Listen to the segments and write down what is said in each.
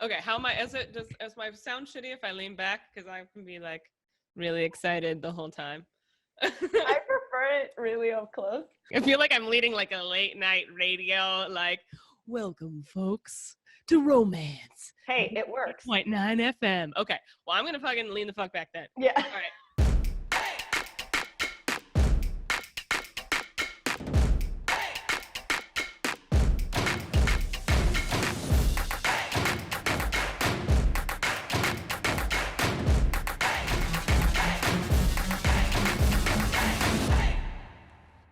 Okay, how am I, is my sound shitty if I lean back? Because I can be like really excited the whole time. I prefer it really up close. I feel like I'm leading like a late night radio, like, welcome folks to Romance. Hey, it works. 0.9 FM. Okay, well, I'm gonna fucking lean the fuck back then. Yeah. All right.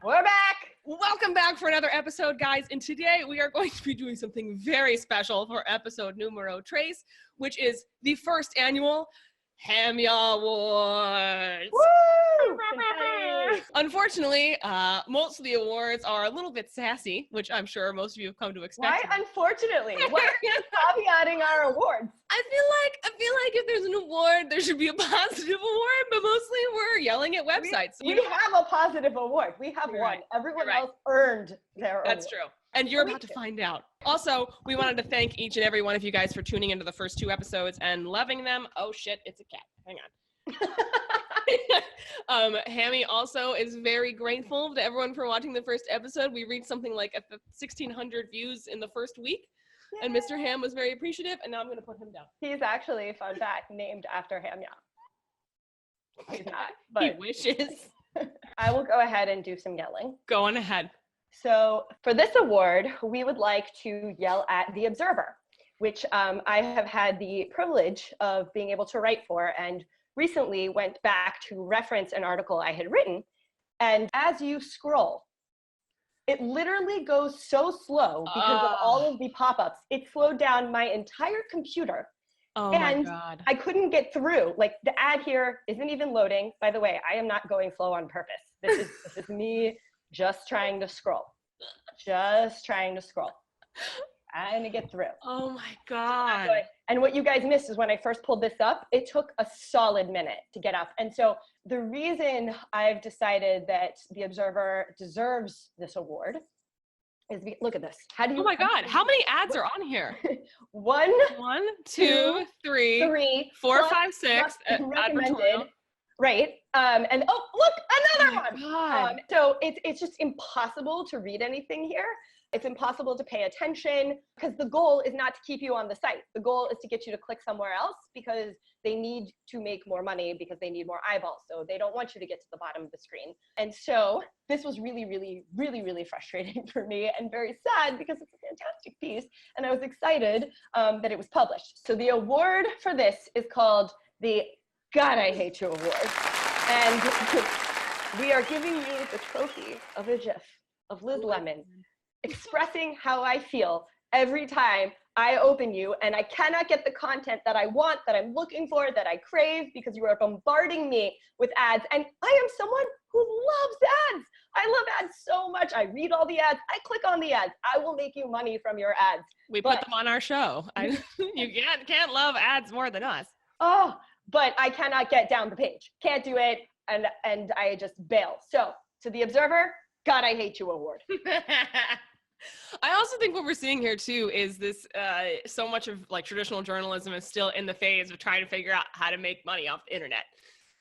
We're back. Welcome back for another episode, guys. And today we are going to be doing something very special for episode numero tres, which is the first annual HAMYAW Awards. Woo! Unfortunately, most of the awards are a little bit sassy, which I'm sure most of you have come to expect. Why, unfortunately? Why are you caveating our awards? I feel like if there's an award, there should be a positive award, but mostly we're yelling at websites. We have a positive award. We have one. Right. Everyone else earned their award. That's true. And you're about to find out. Also, we wanted to thank each and every one of you guys for tuning into the first two episodes and loving them. Oh shit, it's a cat. Hang on. Hammy also is very grateful to everyone for watching the first episode. We reached something like 1,600 views in the first week. And Mr. Ham was very appreciative, and now I'm going to put him down. He's actually, fun fact, named after HAMYAW. He's not, but he wishes. I will go ahead and do some yelling. Go on ahead. So for this award, we would like to yell at The Observer, which I have had the privilege of being able to write for, and recently went back to reference an article I had written. And as you scroll, it literally goes so slow because of all of the pop-ups. It slowed down my entire computer. Oh and my God. I couldn't get through. Like, the ad here isn't even loading. By the way, I am not going slow on purpose. This is me just trying to scroll. Just trying to scroll. Trying to get through. Oh my God. And what you guys missed is when I first pulled this up, it took a solid minute to get up. And so the reason I've decided that The Observer deserves this award is, look at this. How do you? Oh my God. How many ads are on here? One, 2, 3, 4, 5, 6. Recommended. Right. And oh, look, another one. God. So it's just impossible to read anything here. It's impossible to pay attention because the goal is not to keep you on the site. The goal is to get you to click somewhere else because they need to make more money because they need more eyeballs. So they don't want you to get to the bottom of the screen. And so this was really, really, really, really frustrating for me and very sad because it's a fantastic piece. And I was excited that it was published. So the award for this is called the God, I Hate You Award. And we are giving you the trophy of a GIF of Liz Lemon expressing how I feel every time I open you and I cannot get the content that I want, that I'm looking for, that I crave, because you are bombarding me with ads. And I am someone who loves ads. I love ads so much. I read all the ads. I click on the ads. I will make you money from your ads. We put them on our show. You can't love ads more than us. Oh, but I cannot get down the page. Can't do it. And I just bail. So to The Observer, God, I Hate You Award. I also think what we're seeing here too is this so much of like traditional journalism is still in the phase of trying to figure out how to make money off the internet.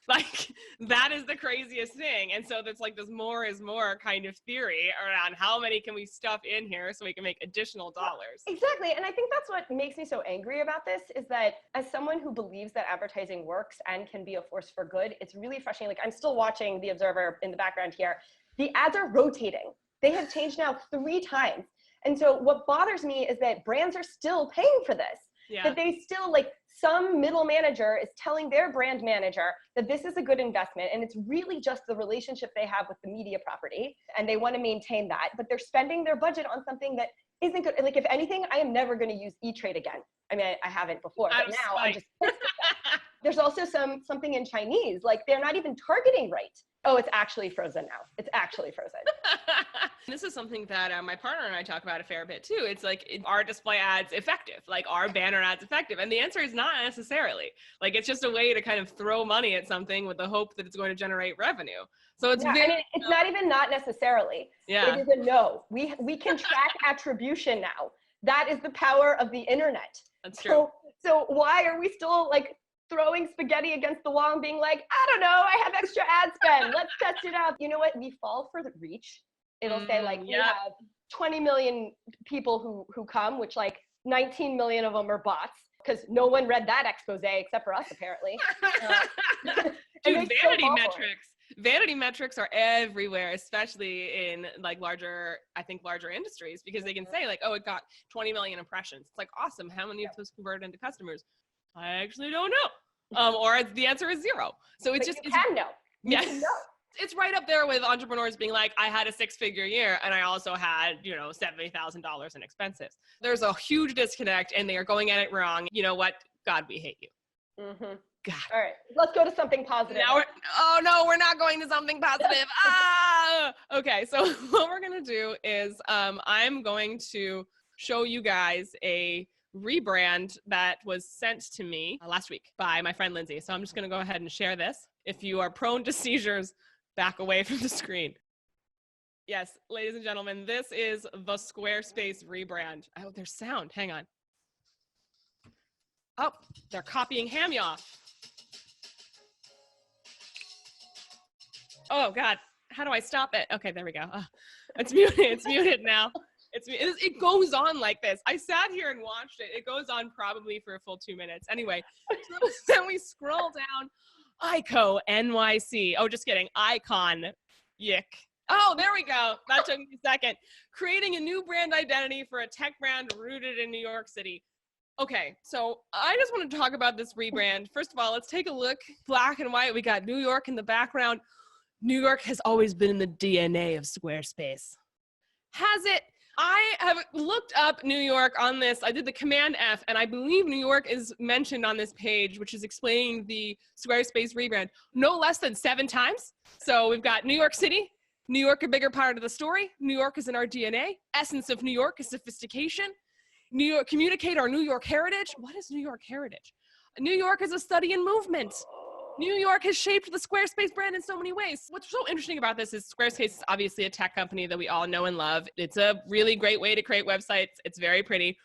Like, that is the craziest thing. And so there's like this more is more kind of theory around how many can we stuff in here so we can make additional dollars. Exactly. And I think that's what makes me so angry about this is that as someone who believes that advertising works and can be a force for good, it's really frustrating. Like, I'm still watching The Observer in the background here. The ads are rotating. They have changed now 3 times. And so what bothers me is that brands are still paying for this. Yeah. That they still, like, some middle manager is telling their brand manager that this is a good investment, and it's really just the relationship they have with the media property, and they want to maintain that, but they're spending their budget on something that isn't good. Like, if anything, I am never going to use E-Trade again. I mean, I haven't before, but now I'm just pissed at that. There's also something in Chinese, like, they're not even targeting right. Oh, it's actually frozen now. It's actually frozen. This is something that my partner and I talk about a fair bit too. It's like, are display ads effective? Like, are banner ads effective? And the answer is not necessarily. Like, it's just a way to kind of throw money at something with the hope that it's going to generate revenue. So it's it's not even not necessarily. Yeah. It is a no. We can track attribution now. That is the power of the internet. That's true. So why are we still like throwing spaghetti against the wall and being like, I don't know, I have extra ad spend. Let's test it out. You know what? We fall for the reach. It'll say like, we have 20 million people who come, which like 19 million of them are bots, because no one read that expose except for us, apparently. Dude, vanity metrics are everywhere, especially in like larger industries, because they can say like, oh, it got 20 million impressions. It's like, awesome. How many of those converted into customers? I actually don't know. Or the answer is 0. So it's but you can know. You can know. It's right up there with entrepreneurs being like, I had a 6-figure year and I also had, $70,000 in expenses. There's a huge disconnect and they are going at it wrong. You know what? God, we hate you. Mm-hmm. God. All right, let's go to something positive. Oh no, we're not going to something positive. Okay, so what we're gonna do is I'm going to show you guys a rebrand that was sent to me last week by my friend Lindsay. So I'm just gonna go ahead and share this. If you are prone to seizures, back away from the screen. Yes, ladies and gentlemen, this is the Squarespace rebrand. Oh, there's sound. Hang on. Oh, they're copying HAMYAW. Oh God, how do I stop it? Okay, there we go. Oh, it's muted. It's muted now. It goes on like this. I sat here and watched it. It goes on probably for a full 2 minutes. Anyway, so then we scroll down. ICO NYC. Oh, just kidding. Icon. Yick. Oh, there we go. That took me a second. Creating a new brand identity for a tech brand rooted in New York City. Okay, so I just want to talk about this rebrand. First of all, let's take a look. Black and white. We got New York in the background. New York has always been in the DNA of Squarespace. Has it? I have looked up New York on this. I did the Command F, and I believe New York is mentioned on this page, which is explaining the Squarespace rebrand, no less than 7 times. So we've got New York City, New York a bigger part of the story, New York is in our DNA, essence of New York is sophistication, New York, communicate our New York heritage. What is New York heritage? New York is a study in movement. New York has shaped the Squarespace brand in so many ways. What's so interesting about this is Squarespace is obviously a tech company that we all know and love. It's a really great way to create websites. It's very pretty.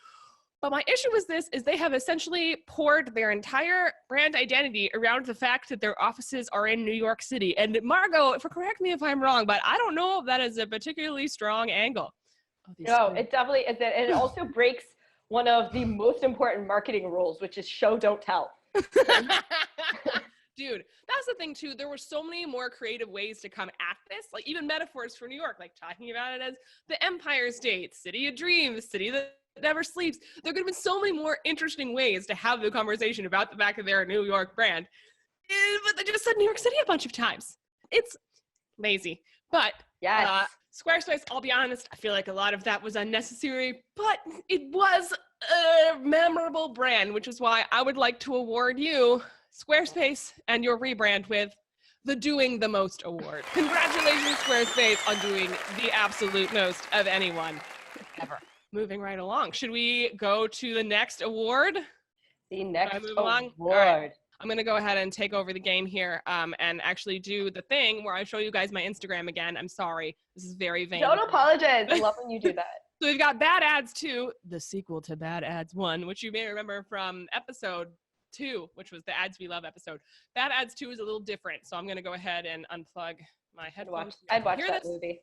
But my issue with this is they have essentially poured their entire brand identity around the fact that their offices are in New York City. And Margot, correct me if I'm wrong, but I don't know if that is a particularly strong angle. No, it definitely is. And it also breaks one of the most important marketing rules, which is show, don't tell. Dude, that's the thing too. There were so many more creative ways to come at this, like even metaphors for New York, like talking about it as the Empire State, city of dreams, city that never sleeps. There could have been so many more interesting ways to have the conversation about the fact that they're a New York brand. But they just said New York City a bunch of times. It's lazy. But yes. Squarespace, I'll be honest, I feel like a lot of that was unnecessary, but it was a memorable brand, which is why I would like to award you, Squarespace, and your rebrand with the Doing the Most award. Congratulations, Squarespace, on doing the absolute most of anyone ever. Moving right along. Should we go to the next award? The next award. Right. I'm going to go ahead and take over the game here and actually do the thing where I show you guys my Instagram again. I'm sorry. This is very vain. Don't apologize. I love when you do that. So we've got Bad Ads 2, the sequel to Bad Ads 1, which you may remember from episode 2, which was the Ads We Love episode. Bad Ads 2 is a little different, so I'm going to go ahead and unplug my headphones. I'd watch that movie.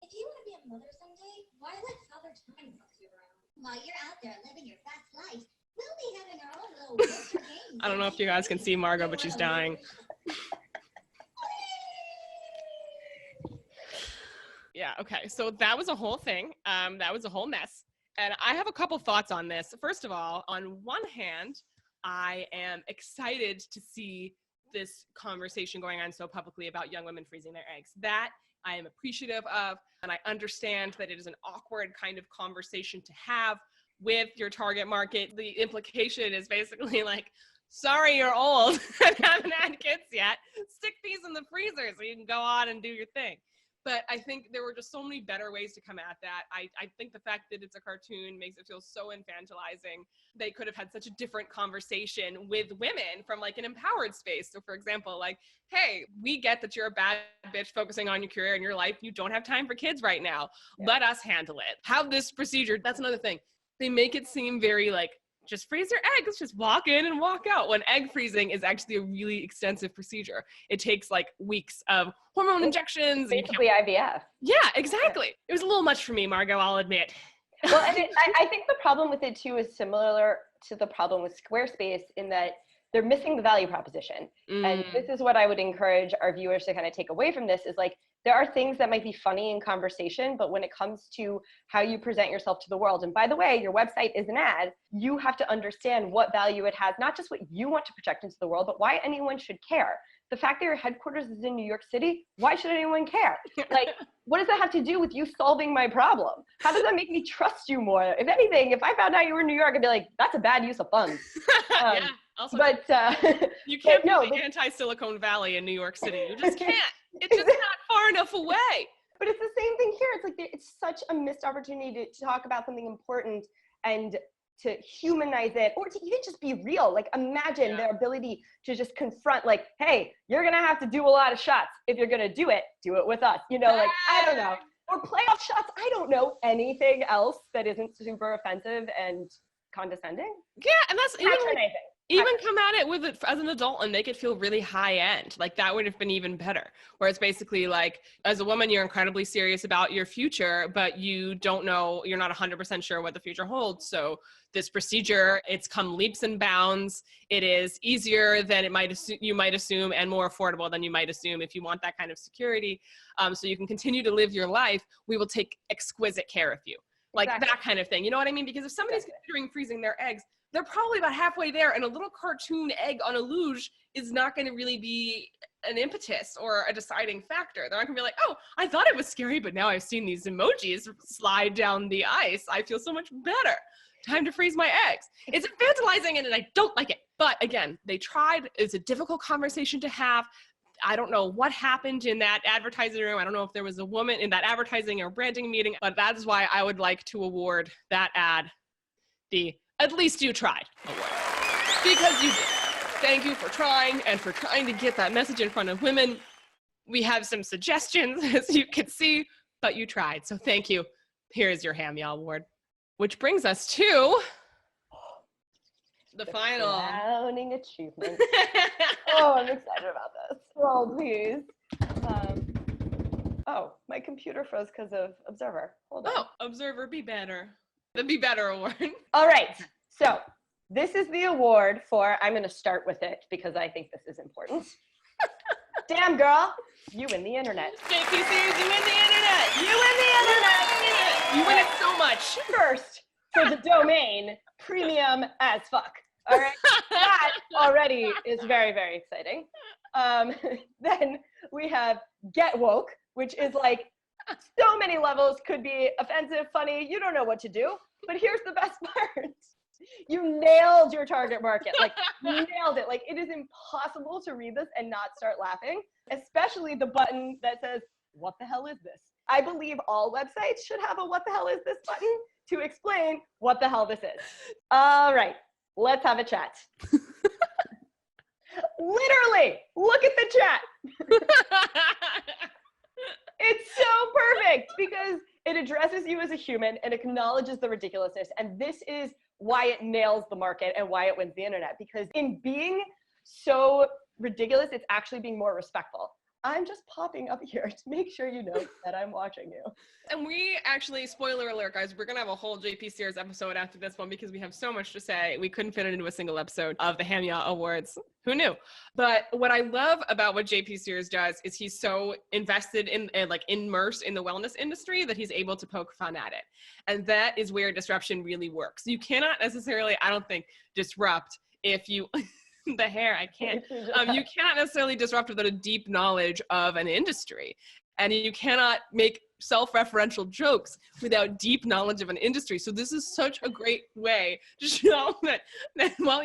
If you want to be a mother someday, why let Father Time fuck you around? While you're out there living your best life, we'll be having our own little winter games. I don't know if you guys can see Margot, but she's dying. Yeah, okay, so that was a whole thing. That was a whole mess. And I have a couple thoughts on this. First of all, on one hand, I am excited to see this conversation going on so publicly about young women freezing their eggs. That I am appreciative of, and I understand that it is an awkward kind of conversation to have with your target market. The implication is basically like, sorry, you're old and haven't had kids yet. Stick these in the freezer so you can go on and do your thing. But I think there were just so many better ways to come at that. I think the fact that it's a cartoon makes it feel so infantilizing. They could have had such a different conversation with women from like an empowered space. So for example, like, hey, we get that you're a bad bitch focusing on your career and your life. You don't have time for kids right now. Yeah. Let us handle it. Have this procedure. That's another thing. they make it seem very like, just freeze your eggs, just walk in and walk out. When egg freezing is actually a really extensive procedure. It takes like weeks of hormone injections. Basically IVF. Yeah, exactly. It was a little much for me, Margot, I'll admit. Well, and I think the problem with it too is similar to the problem with Squarespace in that they're missing the value proposition. And this is what I would encourage our viewers to kind of take away from this is like, there are things that might be funny in conversation, but when it comes to how you present yourself to the world, and by the way, your website is an ad, you have to understand what value it has, not just what you want to project into the world, but why anyone should care. The fact that your headquarters is in New York City, why should anyone care? Like, what does that have to do with you solving my problem? How does that make me trust you more? If anything, if I found out you were in New York, I'd be like, that's a bad use of funds. Yeah, also, but you can't be the anti-Silicon Valley in New York City. You just can't. It's just not far enough away. But it's the same thing here. It's like it's such a missed opportunity to talk about something important and to humanize it, or to even just be real. Like imagine their ability to just confront like, hey, you're gonna have to do a lot of shots. If you're gonna do it with us. You know, like, I don't know. Or playoff shots, I don't know. Anything else that isn't super offensive and condescending? Yeah, and that's even come at it with it as an adult and make it feel really high end. Like that would have been even better. Where it's basically like, as a woman, you're incredibly serious about your future, but you don't know, you're not 100% sure what the future holds. So this procedure, it's come leaps and bounds. It is easier than you might assume and more affordable than you might assume if you want that kind of security. So you can continue to live your life. We will take exquisite care of you. Like that kind of thing. You know what I mean? Because if somebody's considering freezing their eggs, they're probably about halfway there, and a little cartoon egg on a luge is not going to really be an impetus or a deciding factor. They're not going to be like, oh, I thought it was scary, but now I've seen these emojis slide down the ice. I feel so much better. Time to freeze my eggs. It's infantilizing and I don't like it. But again, they tried. It's a difficult conversation to have. I don't know what happened in that advertising room. I don't know if there was a woman in that advertising or branding meeting, but that is why I would like to award that ad the "At least you tried" award. Because you did. Thank you for trying and for trying to get that message in front of women. We have some suggestions, as you can see, but you tried. So thank you. Here is your HAMYAW award. Which brings us to the final crowning achievement. Oh, I'm excited about this. Roll, please. Oh, my computer froze because of Observer. Hold on. Oh, Observer, be better. The Be Better award. All right. So this is the award for, I'm going to start with it because I think this is important. Damn, girl. You win the internet. JP Sears, you win the internet. You win the internet. You win it so much. First, for the domain, premium as fuck. All right. That already is very, very exciting. Then we have Get Woke, which is like so many levels, could be offensive, funny. You don't know what to do. But here's the best part. You nailed your target market. Like, you nailed it. Like, it is impossible to read this and not start laughing, especially the button that says, what the hell is this? I believe all websites should have a what the hell is this button to explain what the hell this is. All right, let's have a chat. Literally, look at the chat. It's so perfect because it addresses you as a human and acknowledges the ridiculousness. And this is why it nails the market and why it wins the internet. Because in being so ridiculous, it's actually being more respectful. I'm just popping up here to make sure you know that I'm watching you. And we actually, spoiler alert, guys, we're going to have a whole JP Sears episode after this one because we have so much to say. We couldn't fit it into a single episode of the HAMYAW Awards. Who knew? But what I love about what JP Sears does is he's so invested in and like immersed in the wellness industry that he's able to poke fun at it. And that is where disruption really works. You cannot necessarily, I don't think, disrupt if you... the hair, I can't. You cannot necessarily disrupt without a deep knowledge of an industry. And you cannot make self-referential jokes without deep knowledge of an industry. So this is such a great way to show that while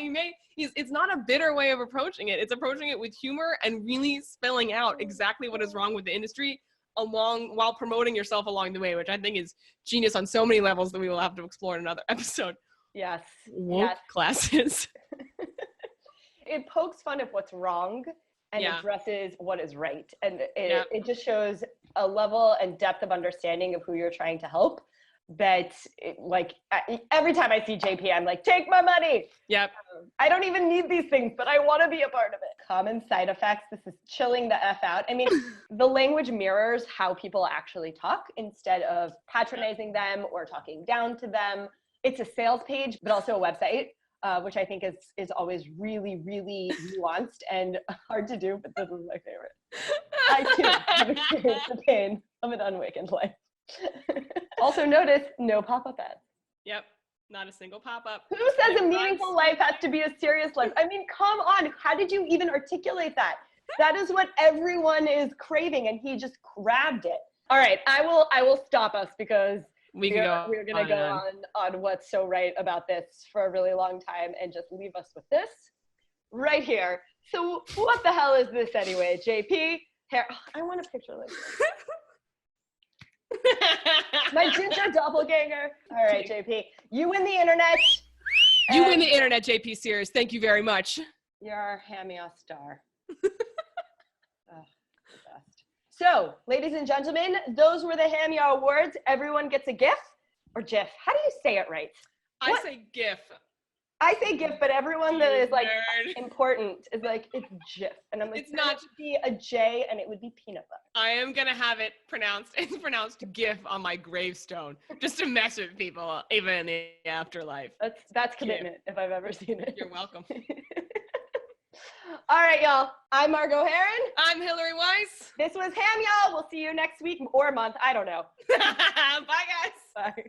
it's not a bitter way of approaching it. It's approaching it with humor and really spelling out exactly what is wrong with the industry while promoting yourself along the way, which I think is genius on so many levels that we will have to explore in another episode. Yes. Woke classes. It pokes fun at what's wrong and addresses what is right. And it just shows a level and depth of understanding of who you're trying to help that every time I see JP, I'm like, take my money. Yep. I don't even need these things, but I want to be a part of it. Common side effects. This is chilling the F out. I mean, the language mirrors how people actually talk instead of patronizing them or talking down to them. It's a sales page, but also a website, which I think is always really, really nuanced and hard to do, but this is my favorite. I too have experienced the pain of an unawakened life. Also notice, no pop-up ads. Yep. Not a single pop-up. Who says a meaningful life has to be a serious life? I mean, come on. How did you even articulate that? That is what everyone is craving, and he just grabbed it. All right, I will stop us because we're going to go on what's so right about this for a really long time and just leave us with this right here. So what the hell is this anyway, JP? Here, I want a picture like this. My ginger doppelganger. All right, JP. You win the internet. You win the internet, JP Sears. Thank you very much. You're our HAMYAW star. Oh, the best. So, ladies and gentlemen, those were the HAMYAW awards. Everyone gets a GIF or GIF. How do you say it right? I say GIF. I say GIF, but everyone that is like important is like, it's GIF. And I'm like, it's not, it would be a J and it would be peanut butter. I am going to have it pronounced, it's pronounced GIF on my gravestone, just to mess with people, even in the afterlife. That's commitment, if I've ever seen it. You're welcome. All right, y'all. I'm Margot Heron. I'm Hillary Weiss. This was HAMYAW. We'll see you next week or month. I don't know. Bye, guys. Bye.